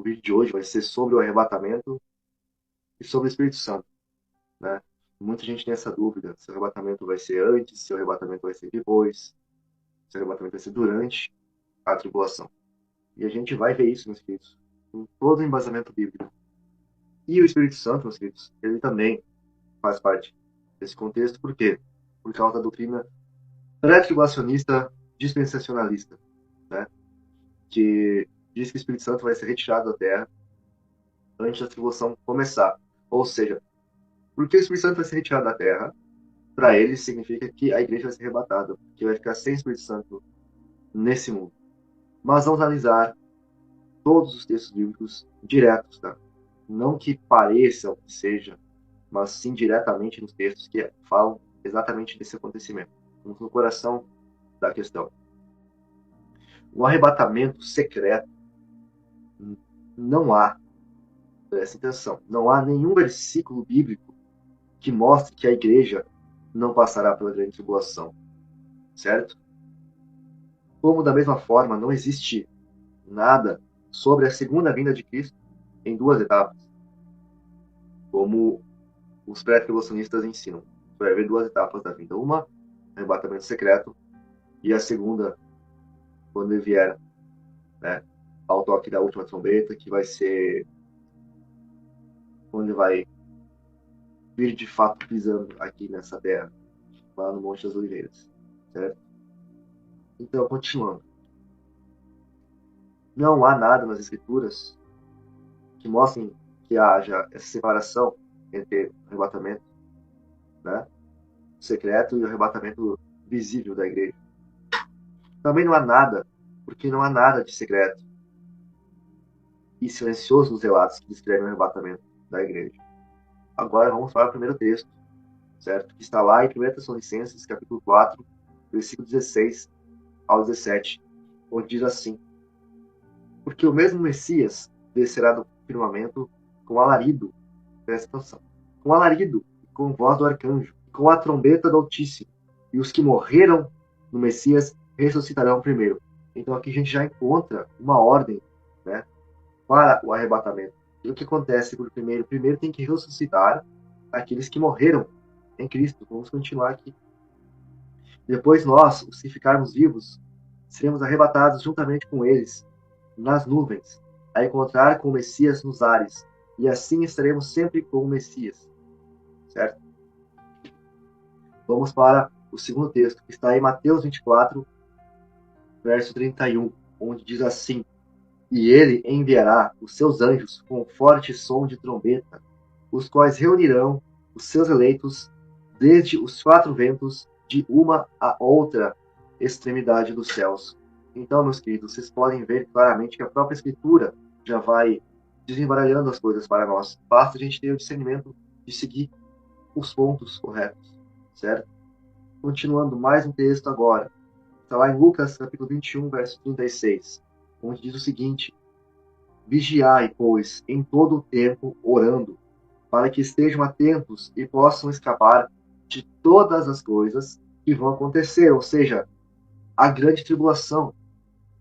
o vídeo de hoje vai ser sobre o arrebatamento e sobre o Espírito Santo, né? Muita gente tem essa dúvida, se o arrebatamento vai ser antes, se o arrebatamento vai ser depois, se o arrebatamento vai ser durante a tribulação. E a gente vai ver isso, meus queridos, com todo o embasamento bíblico. E o Espírito Santo, meus queridos, ele também faz parte desse contexto, por quê? Por causa da doutrina pré-tribulacionista dispensacionalista, né? Que diz que o Espírito Santo vai ser retirado da terra antes da tribulação começar. Ou seja, porque o Espírito Santo vai ser retirado da terra, para eles significa que a igreja vai ser arrebatada, que vai ficar sem Espírito Santo nesse mundo. Mas vamos analisar todos os textos bíblicos diretos, tá? Não que pareçam que seja, mas sim diretamente nos textos que falam exatamente desse acontecimento. Vamos no coração da questão. O arrebatamento secreto não há, presta atenção, não há nenhum versículo bíblico que mostre que a igreja não passará pela grande tribulação, certo? Como da mesma forma não existe nada sobre a segunda vinda de Cristo em duas etapas, como os pré-tribulacionistas ensinam. Vai haver duas etapas da vinda. Uma, arrebatamento secreto, e a segunda, quando ele vier, né, ao toque da última trombeta, que vai ser quando ele vai vir de fato pisando aqui nessa terra, lá no Monte das Oliveiras, certo? Então, continuando. Não há nada nas Escrituras que mostrem que haja essa separação entre o arrebatamento, né, secreto e o arrebatamento visível da igreja. Também não há nada, porque não há nada de secreto e silencioso nos relatos que descrevem o arrebatamento da igreja. Agora vamos para o primeiro texto, certo? Que está lá em 1 Tessalonicenses, capítulo 4, versículo 16 ao 17, onde diz assim: porque o mesmo Messias descerá do firmamento com alarido, presta atenção, com alarido, com voz do arcanjo, com a trombeta do Altíssimo, e os que morreram no Messias ressuscitarão primeiro. Então aqui a gente já encontra uma ordem, né, para o arrebatamento. E o que acontece por primeiro? Primeiro tem que ressuscitar aqueles que morreram em Cristo. Vamos continuar aqui. Depois nós, os que ficarmos vivos, seremos arrebatados juntamente com eles nas nuvens, a encontrar com o Messias nos ares, e assim estaremos sempre com o Messias. Certo? Vamos para o segundo texto, que está em Mateus 24, verso 31, onde diz assim: e ele enviará os seus anjos com forte som de trombeta, os quais reunirão os seus eleitos desde os quatro ventos, de uma a outra extremidade dos céus. Então, meus queridos, vocês podem ver claramente que a própria Escritura já vai desembaralhando as coisas para nós. Basta a gente ter o discernimento de seguir os pontos corretos, certo? Continuando mais um texto agora. Está lá em Lucas, capítulo 21, verso 36, onde diz o seguinte: vigiai, pois, em todo o tempo, orando, para que estejam atentos e possam escapar de todas as coisas que vão acontecer, ou seja, a grande tribulação.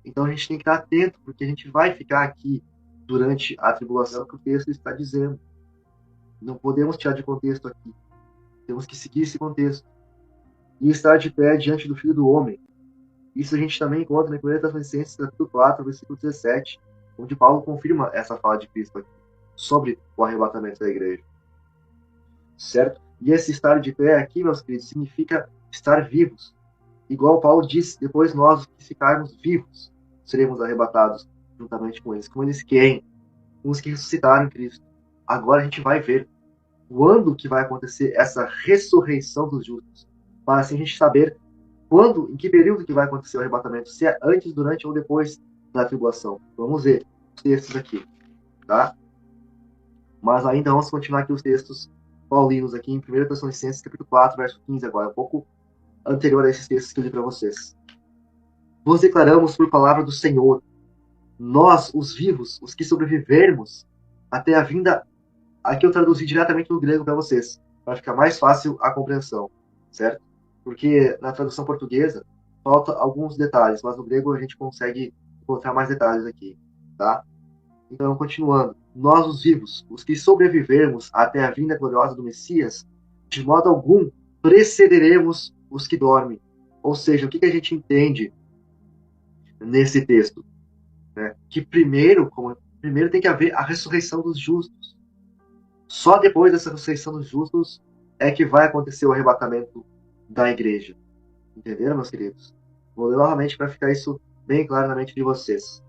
Então a gente tem que estar atento, porque a gente vai ficar aqui durante a tribulação que o texto está dizendo. Não podemos tirar de contexto aqui. Temos que seguir esse contexto. E estar de pé diante do Filho do Homem. Isso a gente também encontra em 1 Tessalonicenses, capítulo 4, versículo 17, onde Paulo confirma essa fala de Cristo aqui, sobre o arrebatamento da igreja. Certo? E esse estar de pé aqui, meus queridos, significa estar vivos. Igual Paulo disse, depois nós que ficarmos vivos, seremos arrebatados juntamente com eles. Com eles quem? Com os que ressuscitaram em Cristo. Agora a gente vai ver quando que vai acontecer essa ressurreição dos justos, para assim a gente saber quando, em que período que vai acontecer o arrebatamento, se é antes, durante ou depois da tribulação. Vamos ver os textos aqui, tá? Mas ainda vamos continuar aqui os textos paulinos aqui em 1 Tessalonicenses, capítulo 4, verso 15 agora, um pouco anterior a esses textos que eu li para vocês. Vos declaramos por palavra do Senhor, nós, os vivos, os que sobrevivermos até a vinda, aqui eu traduzi diretamente no grego para vocês, para ficar mais fácil a compreensão, certo? Porque na tradução portuguesa falta alguns detalhes, mas no grego a gente consegue encontrar mais detalhes aqui, tá? Então, continuando. Nós, os vivos, os que sobrevivermos até a vinda gloriosa do Messias, de modo algum precederemos os que dormem. Ou seja, o que a gente entende nesse texto? Né? Que primeiro tem que haver a ressurreição dos justos. Só depois dessa ressurreição dos justos é que vai acontecer o arrebatamento da igreja. Entenderam, meus queridos? Vou ler novamente para ficar isso bem claro na mente de vocês.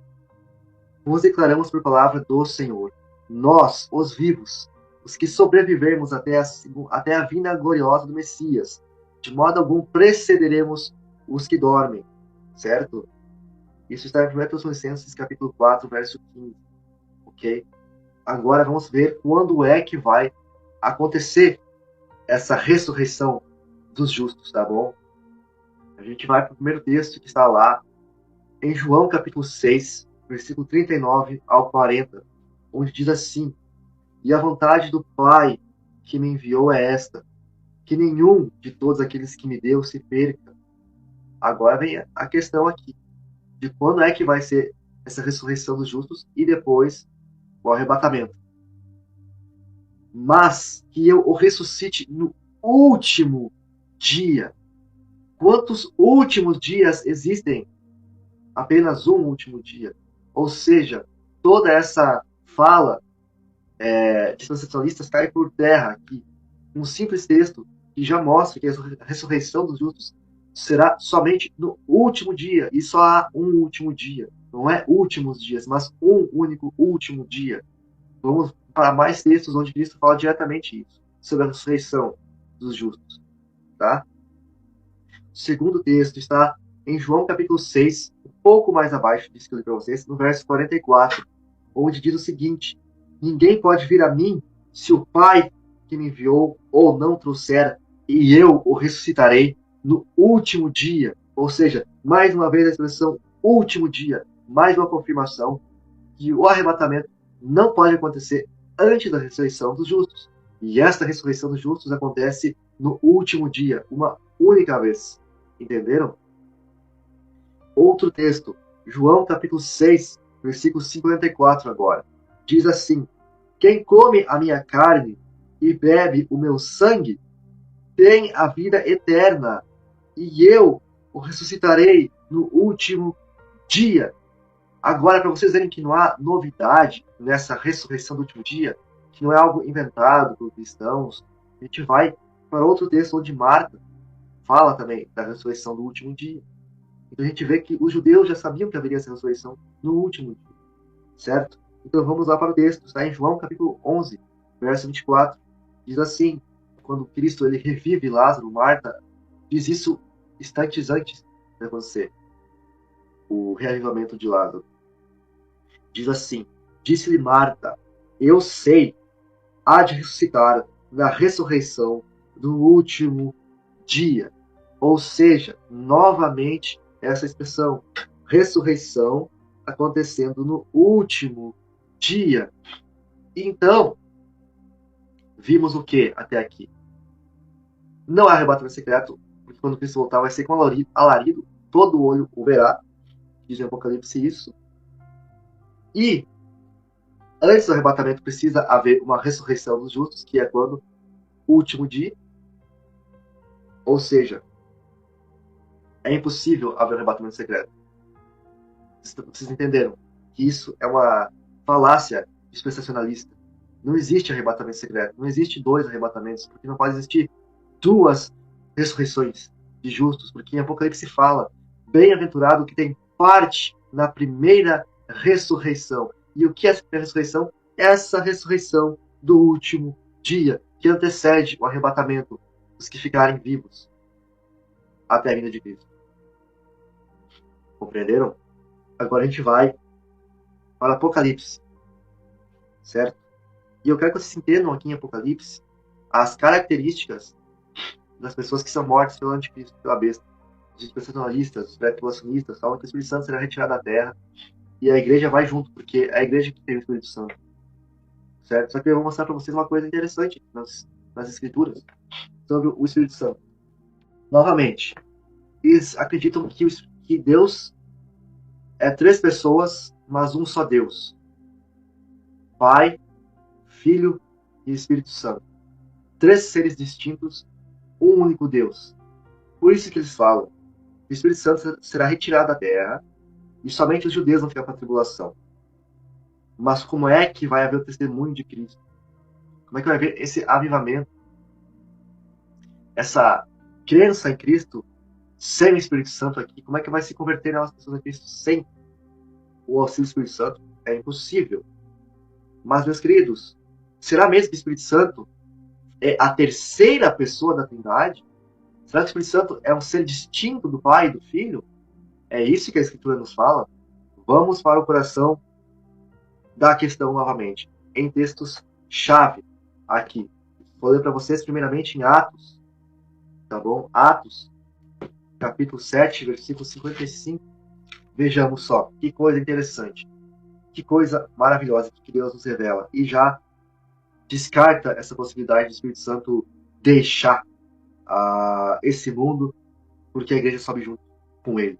Vos declaramos por palavra do Senhor. Nós, os vivos, os que sobrevivermos até a vinda gloriosa do Messias, de modo algum precederemos os que dormem. Certo? Isso está em 1 Tessalonicenses capítulo 4, verso 15. Ok? Agora vamos ver quando é que vai acontecer essa ressurreição dos justos, tá bom? A gente vai para o primeiro texto que está lá em João capítulo 6, versículo 39 ao 40, onde diz assim: E a vontade do Pai que me enviou é esta, que nenhum de todos aqueles que me deu se perca. Agora vem a questão aqui, de quando é que vai ser essa ressurreição dos justos e depois o arrebatamento. Mas que eu o ressuscite no último dia. Quantos últimos dias existem? Apenas um último dia. Ou seja, toda essa fala de sensacionalistas cai por terra aqui. Um simples texto que já mostra que a ressurreição dos justos será somente no último dia. E só há um último dia. Não é últimos dias, mas um único último dia. Vamos para mais textos onde Cristo fala diretamente isso, sobre a ressurreição dos justos. Tá? O segundo texto está em João capítulo 6, um pouco mais abaixo disso que eu li para vocês, no verso 44, onde diz o seguinte: Ninguém pode vir a mim se o Pai que me enviou ou não trouxer, e eu o ressuscitarei no último dia. Ou seja, mais uma vez a expressão último dia, mais uma confirmação que o arrebatamento não pode acontecer antes da ressurreição dos justos. E esta ressurreição dos justos acontece no último dia, uma única vez. Entenderam? Outro texto, João capítulo 6, versículo 54 agora. Diz assim: Quem come a minha carne e bebe o meu sangue tem a vida eterna, e eu o ressuscitarei no último dia. Agora, para vocês verem que não há novidade nessa ressurreição do último dia, que não é algo inventado por cristãos, a gente vai para outro texto onde Marta fala também da ressurreição do último dia. Então a gente vê que os judeus já sabiam que haveria essa ressurreição no último dia, certo? Então vamos lá para o texto, está em João capítulo 11, verso 24. Diz assim, quando Cristo ele revive Lázaro, Marta diz isso instantes antes de acontecer o reavivamento de Lázaro. Diz assim: Disse-lhe Marta, eu sei, há de ressuscitar na ressurreição do último dia. Ou seja, novamente, essa expressão, ressurreição, acontecendo no último dia. Então, vimos o que até aqui? Não há arrebatamento secreto, porque quando Cristo voltar vai ser com alarido, todo olho o verá, diz em Apocalipse isso. E antes do arrebatamento precisa haver uma ressurreição dos justos, que é quando? O último dia. Ou seja, é impossível haver arrebatamento secreto. Vocês entenderam que isso é uma falácia dispensacionalista. Não existe arrebatamento secreto. Não existe dois arrebatamentos, porque não pode existir duas ressurreições de justos, porque em Apocalipse fala: bem-aventurado que tem parte na primeira ressurreição. E o que é essa primeira ressurreição? Essa ressurreição do último dia, que antecede o arrebatamento dos que ficarem vivos até a vinda de Cristo. Compreenderam? Agora a gente vai para Apocalipse, certo? E eu quero que vocês entendam aqui em Apocalipse as características das pessoas que são mortas pelo anticristo, pela besta. Os dispensacionalistas, os pré-tribulacionistas, falam que o Espírito Santo será retirado da terra e a igreja vai junto, porque é a igreja que tem o Espírito Santo, certo? Só que eu vou mostrar para vocês uma coisa interessante nas Escrituras sobre o Espírito Santo. Novamente, eles acreditam que Deus é três pessoas, mas um só Deus. Pai, Filho e Espírito Santo. 3 seres distintos, um único Deus. Por isso que eles falam que o Espírito Santo será retirado da terra e somente os judeus vão ficar para a tribulação. Mas como é que vai haver o testemunho de Cristo? Como é que vai haver esse avivamento? Essa crença em Cristo sem o Espírito Santo aqui? Como é que vai se converter as pessoas a Cristo sem o auxílio do Espírito Santo? É impossível. Mas, meus queridos, será mesmo que o Espírito Santo é a terceira pessoa da Trindade? Será que o Espírito Santo é um ser distinto do Pai e do Filho? É isso que a Escritura nos fala? Vamos para o coração da questão novamente, em textos-chave aqui. Vou ler para vocês primeiramente em Atos, tá bom? Atos, capítulo 7, versículo 55. Vejamos só, que coisa interessante. Que coisa maravilhosa que Deus nos revela. E já descarta essa possibilidade do Espírito Santo deixar esse mundo porque a igreja sobe junto com ele.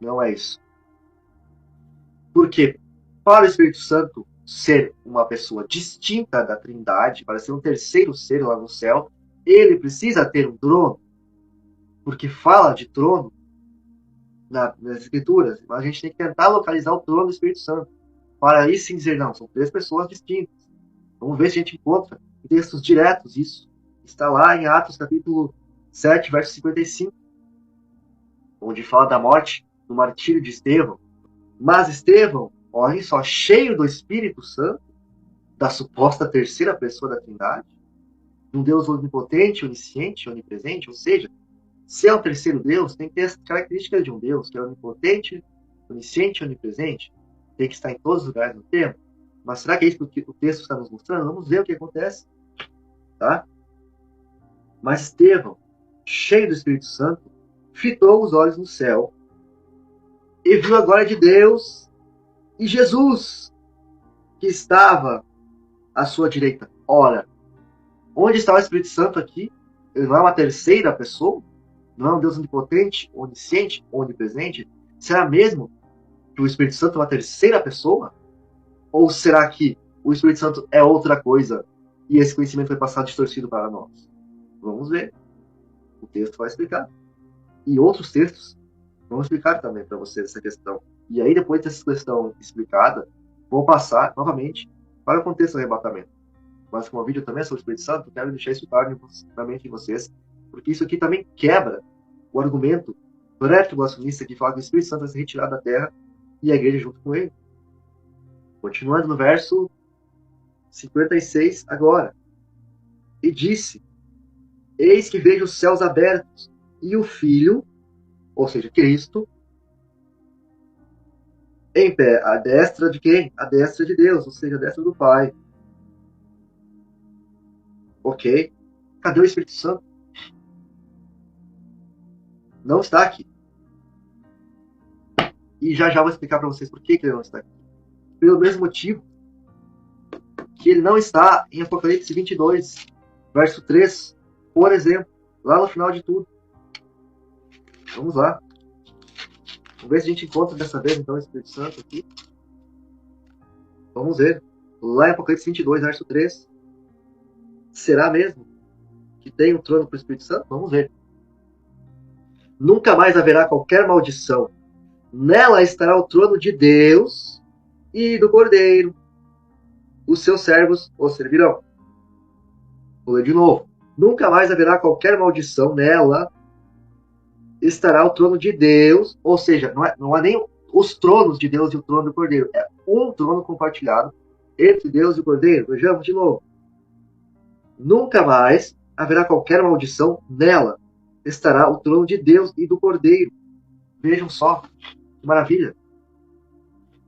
Não é isso. Porque para o Espírito Santo ser uma pessoa distinta da Trindade, para ser um terceiro ser lá no céu, ele precisa ter um trono. Porque fala de trono nas Escrituras, mas a gente tem que tentar localizar o trono do Espírito Santo. Para aí sim dizer, não, são 3 pessoas distintas. Vamos ver se a gente encontra em textos diretos isso. Está lá em Atos capítulo 7, verso 55, onde fala da morte, do martírio de Estevão. Mas Estevão, olhem só, cheio do Espírito Santo, da suposta terceira pessoa da Trindade, um Deus onipotente, onisciente, onipresente, ou seja, se é um terceiro Deus, tem que ter as características de um Deus, que é onipotente, onisciente, onipresente, tem que estar em todos os lugares do tempo. Mas será que é isso que o texto está nos mostrando? Vamos ver o que acontece. Tá? Mas Estevão, cheio do Espírito Santo, fitou os olhos no céu e viu a glória de Deus e Jesus, que estava à sua direita. Ora, onde está o Espírito Santo aqui? Ele não é uma terceira pessoa? Não é um Deus onipotente, onisciente, onipresente? Será mesmo que o Espírito Santo é uma terceira pessoa? Ou será que o Espírito Santo é outra coisa e esse conhecimento foi passado distorcido para nós? Vamos ver. O texto vai explicar. E outros textos vão explicar também para vocês essa questão. E aí, depois dessa questão explicada, vou passar novamente para o contexto do arrebatamento. Mas como o vídeo também é sobre o Espírito Santo, quero deixar isso claro na mente de vocês, porque isso aqui também quebra o argumento pré-tribulacionista que fala que o Espírito Santo vai ser retirado da terra e a igreja junto com ele. Continuando no verso 56 agora. E disse, eis que vejo os céus abertos e o Filho, ou seja, Cristo, em pé, à destra de quem? À destra de Deus, ou seja, à destra do Pai. Ok. Cadê o Espírito Santo? Não está aqui. E já vou explicar para vocês por que ele não está aqui. Pelo mesmo motivo que ele não está em Apocalipse 22, verso 3, por exemplo, lá no final de tudo. Vamos lá. Vamos ver se a gente encontra dessa vez, então, o Espírito Santo aqui. Vamos ver. Lá em Apocalipse 22, verso 3. Será mesmo que tem um trono para o Espírito Santo? Vamos ver. Nunca mais haverá qualquer maldição. Nela estará o trono de Deus e do Cordeiro. Os seus servos o servirão. Vou ler de novo. Nunca mais haverá qualquer maldição. Nela estará o trono de Deus. Ou seja, não há nem os tronos de Deus e o trono do Cordeiro. É um trono compartilhado entre Deus e o Cordeiro. Vejamos de novo. Nunca mais haverá qualquer maldição. Nela estará o trono de Deus e do Cordeiro. Vejam só. Que maravilha.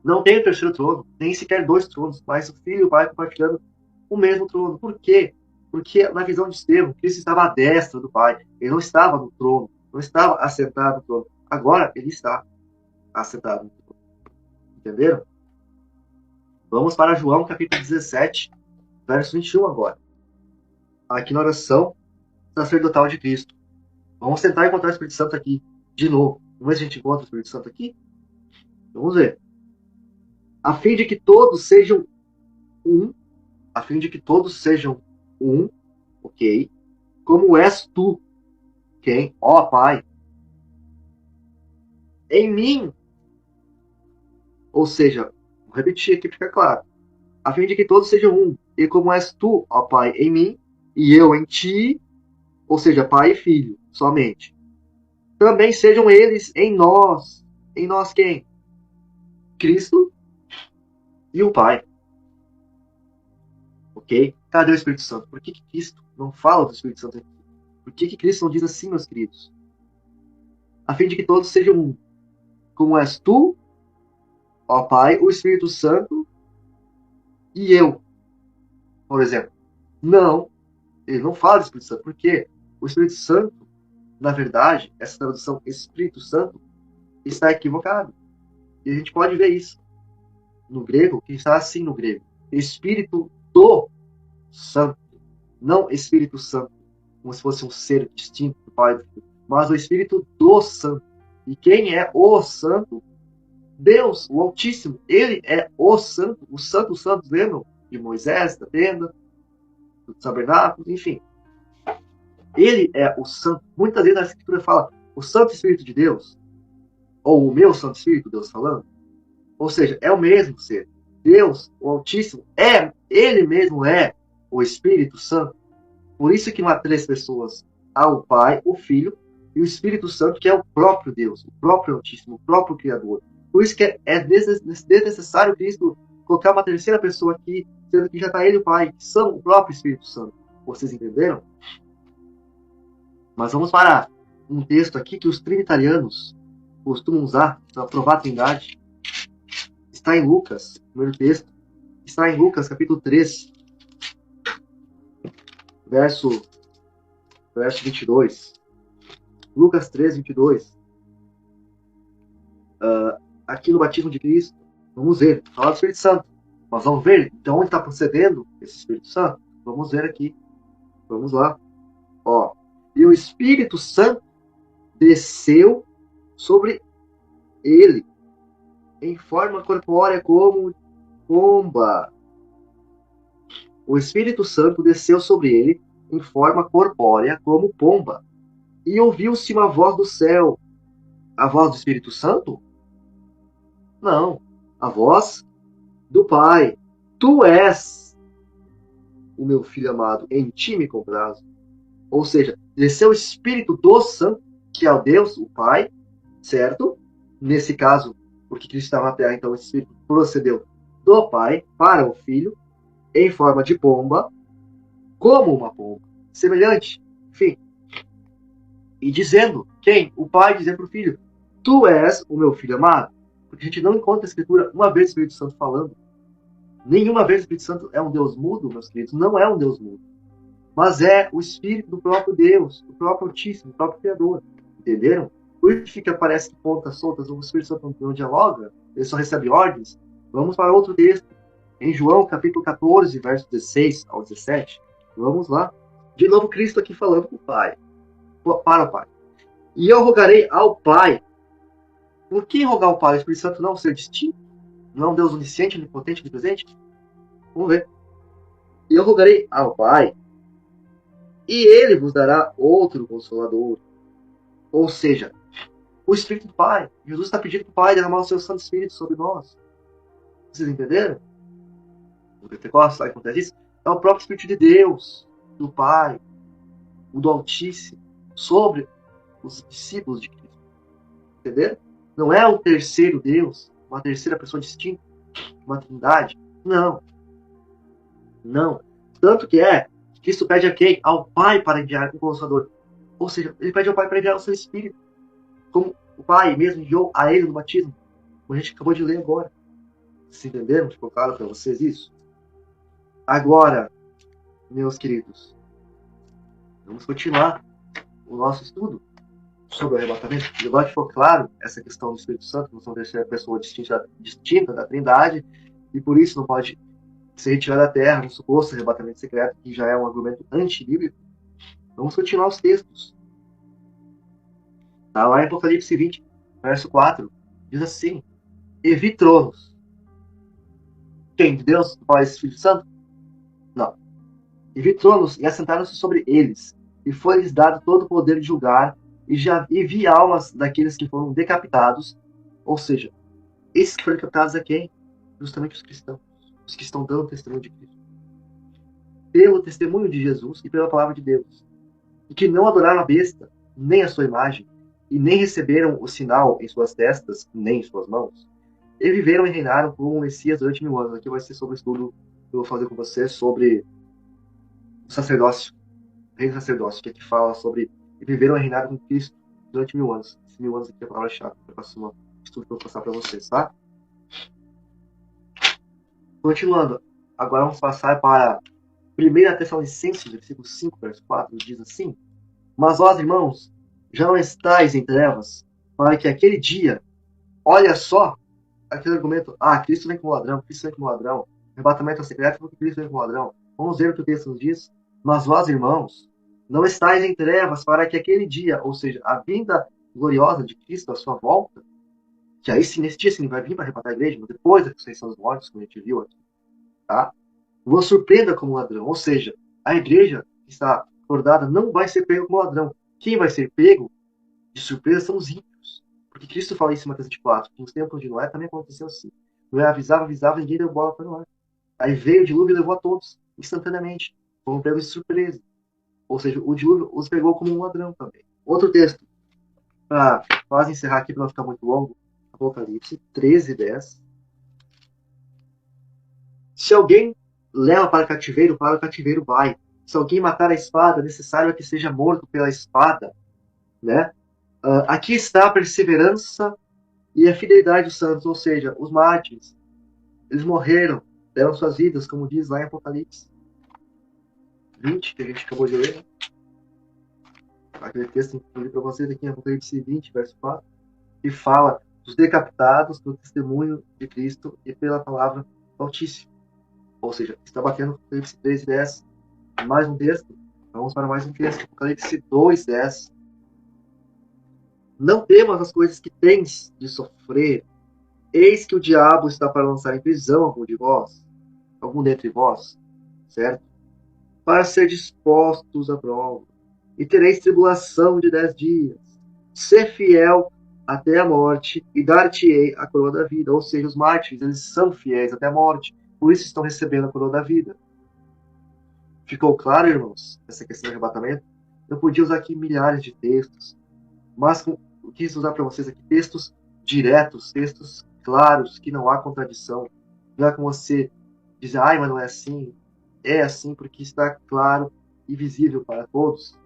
Não tem o terceiro trono, nem sequer 2 tronos, mas o Filho e o Pai compartilhando o mesmo trono. Por quê? Porque na visão de Estevão, Cristo estava à destra do Pai. Ele não estava no trono, não estava assentado no trono. Agora ele está assentado no trono. Entenderam? Vamos para João capítulo 17, verso 21 agora. Aqui na oração sacerdotal de Cristo. Vamos tentar encontrar o Espírito Santo aqui de novo. Vamos ver se a gente encontra o Espírito Santo aqui? Vamos ver. A fim de que todos sejam um, a fim de que todos sejam um, ok? Como és tu, quem? Ó Pai, em mim. Ou seja, vou repetir aqui para ficar claro. A fim de que todos sejam um, e como és tu, ó Pai, em mim, e eu em ti, ou seja, Pai e Filho, somente. Também sejam eles em nós. Em nós quem? Cristo e o Pai. Ok? Cadê o Espírito Santo? Por que Cristo não fala do Espírito Santo aqui? Por que Cristo não diz assim, meus queridos? A fim de que todos sejam um. Como és tu, ó Pai, o Espírito Santo e eu, por exemplo. Não, ele não fala do Espírito Santo. Por quê? O Espírito Santo, na verdade, essa tradução Espírito Santo está equivocada. E a gente pode ver isso no grego, que está assim no grego. Espírito do Santo. Não Espírito Santo, como se fosse um ser distinto do Pai, mas o Espírito do Santo. E quem é o Santo? Deus, o Altíssimo. Ele é o Santo. Os Santos Santos, lembram? De Moisés, da tenda, do tabernáculo, enfim. Ele é o Santo. Muitas vezes a Escritura fala o Santo Espírito de Deus, ou o meu Santo Espírito, Deus falando. Ou seja, é o mesmo ser. Deus, o Altíssimo, ele mesmo é o Espírito Santo. Por isso que não há três pessoas. Há o Pai, o Filho e o Espírito Santo, que é o próprio Deus, o próprio Altíssimo, o próprio Criador. Por isso que é desnecessário Cristo colocar uma terceira pessoa aqui, sendo que já está ele e o Pai, que são o próprio Espírito Santo. Vocês entenderam? Mas vamos para um texto aqui que os trinitarianos costumam usar para provar a Trindade. Está em Lucas, o primeiro texto. Está em Lucas, capítulo 3, verso 22. Lucas 3, 22. Aqui no batismo de Cristo, vamos ver, fala do Espírito Santo. Mas vamos ver de onde está procedendo esse Espírito Santo. Vamos ver aqui. Vamos lá. Ó. E o Espírito Santo desceu sobre ele em forma corpórea como pomba. O Espírito Santo desceu sobre ele em forma corpórea como pomba. E ouviu-se uma voz do céu. A voz do Espírito Santo? Não. A voz do Pai. Tu és o meu filho amado, em ti me comprazo. Ou seja, desceu o Espírito do Santo, que é o Deus, o Pai, certo? Nesse caso, porque Cristo estava na terra, então esse Espírito procedeu do Pai para o Filho, em forma de pomba, como uma pomba, semelhante, enfim. E dizendo, quem? O Pai dizendo para o Filho, tu és o meu filho amado. Porque a gente não encontra a Escritura uma vez o Espírito Santo falando. Nenhuma vez o Espírito Santo é um Deus mudo, meus queridos, não é um Deus mudo. Mas é o Espírito do próprio Deus, do próprio Altíssimo, do próprio Criador. Entenderam? Por isso que parece que pontas soltas, o Espírito Santo não dialoga, ele só recebe ordens. Vamos para outro texto. Em João, capítulo 14, versos 16 ao 17. Vamos lá. De novo, Cristo aqui falando para o Pai. Para o Pai. E eu rogarei ao Pai. Por que rogar ao Pai? O Espírito Santo não é um ser distinto? Não é um Deus onisciente, onipotente, onipresente? Vamos ver. E eu rogarei ao Pai, e ele vos dará outro Consolador. Ou seja, o Espírito do Pai. Jesus está pedindo para o Pai derramar o seu Santo Espírito sobre nós. Vocês entenderam? No Pentecostes, sabe o que acontece isso? É o próprio Espírito de Deus, do Pai, o do Altíssimo, sobre os discípulos de Cristo. Entenderam? Não é um terceiro Deus, uma terceira pessoa distinta, uma trindade. Não. Não. Tanto que Cristo pede a quem? Ao Pai para enviar o Consolador. Ou seja, ele pede ao Pai para enviar o seu Espírito. Como o Pai mesmo enviou a ele no batismo. Como a gente acabou de ler agora. Vocês entenderam? Ficou claro para vocês isso? Agora, meus queridos, vamos continuar o nosso estudo sobre o arrebatamento. E agora ficou claro essa questão do Espírito Santo, não são terceira pessoa distinta da Trindade, e por isso não pode ser retirado da terra no suposto arrebatamento secreto, que já é um argumento antibíblico. Vamos continuar os textos. Tá lá em Apocalipse 20, verso 4, diz assim: E vi tronos, Quem? De Deus? Do Pai e do Espírito Santo? Não. E vi tronos e assentaram-se sobre eles, e foi-lhes dado todo o poder de julgar, e vi almas daqueles que foram decapitados, ou seja, esses que foram decapitados a quem? Justamente os cristãos, os que estão dando testemunho de Cristo. Pelo testemunho de Jesus e pela palavra de Deus. E que não adoraram a besta, nem a sua imagem, e nem receberam o sinal em suas testas, nem em suas mãos. E viveram e reinaram com o Messias durante 1000 anos. Aqui vai ser sobre o estudo que eu vou fazer com você sobre o sacerdócio, o reino sacerdócio, que aqui fala sobre e viveram e reinaram com Cristo durante 1000 anos. Esses 1000 anos aqui é a palavra-chave para o próximo estudo que eu vou passar para vocês, tá? Continuando, agora vamos passar para 1 Tessalonicenses, versículo 5, verso 4, diz assim: Mas vós, irmãos, já não estáis em trevas, para que aquele dia, olha só, aquele argumento, Cristo vem como ladrão, Cristo vem como ladrão, arrebatamento secreto porque Cristo vem como ladrão. Vamos ver o que o texto nos diz. Mas vós, irmãos, não estáis em trevas, para que aquele dia, ou seja, a vinda gloriosa de Cristo, a sua volta, que aí sim, nesse dia sim, ele vai vir para arrebatar a igreja, mas depois da ressurreição dos mortos, como a gente viu aqui, tá? Vos surpreenda como ladrão. Ou seja, a igreja que está acordada não vai ser pego como ladrão. Quem vai ser pego de surpresa são os ímpios. Porque Cristo fala isso em Mateus 24, que nos tempos de Noé também aconteceu assim. Noé avisava, ninguém deu bola para Noé. Aí veio o dilúvio e levou a todos, instantaneamente. Foram pegos de surpresa. Ou seja, o dilúvio os pegou como um ladrão também. Outro texto, para quase encerrar aqui, para não ficar muito longo, Apocalipse 13:10. Se alguém leva para o cativeiro vai. Se alguém matar a espada, é necessário que seja morto pela espada. Né? Aqui está a perseverança e a fidelidade dos santos, ou seja, os mártires. Eles morreram, deram suas vidas, como diz lá em Apocalipse 20, que a gente acabou de ler. Né? Aquele texto que eu li para vocês aqui em Apocalipse 20, verso 4, que fala dos decapitados pelo testemunho de Cristo e pela palavra do Altíssimo. Ou seja, está batendo Apocalipse 3:10. Mais um texto. Vamos para mais um texto. Apocalipse 2:10. Não temas as coisas que tens de sofrer. Eis que o diabo está para lançar em prisão algum dentre vós, certo? Para ser dispostos à prova. E tereis tribulação de 10 dias. Ser fiel até a morte e dar-te-ei a coroa da vida. Ou seja, os mártires, eles são fiéis até a morte. Por isso estão recebendo a coroa da vida. Ficou claro, irmãos, essa questão do arrebatamento? Eu podia usar aqui milhares de textos, mas eu quis usar para vocês aqui textos diretos, textos claros, que não há contradição. Não é como você dizer, mas não é assim. É assim porque está claro e visível para todos.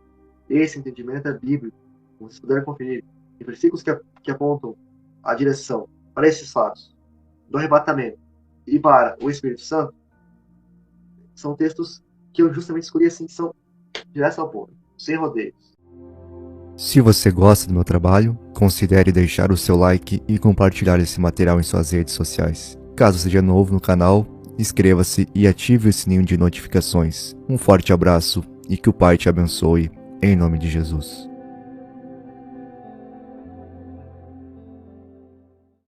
Esse entendimento é bíblico. Como vocês puderem conferir, em versículos que apontam a direção para esses fatos, do arrebatamento e para o Espírito Santo, são textos que eu justamente escolhi assim, que são diretos ao ponto, sem rodeios. Se você gosta do meu trabalho, considere deixar o seu like e compartilhar esse material em suas redes sociais. Caso seja novo no canal, inscreva-se e ative o sininho de notificações. Um forte abraço e que o Pai te abençoe, em nome de Jesus.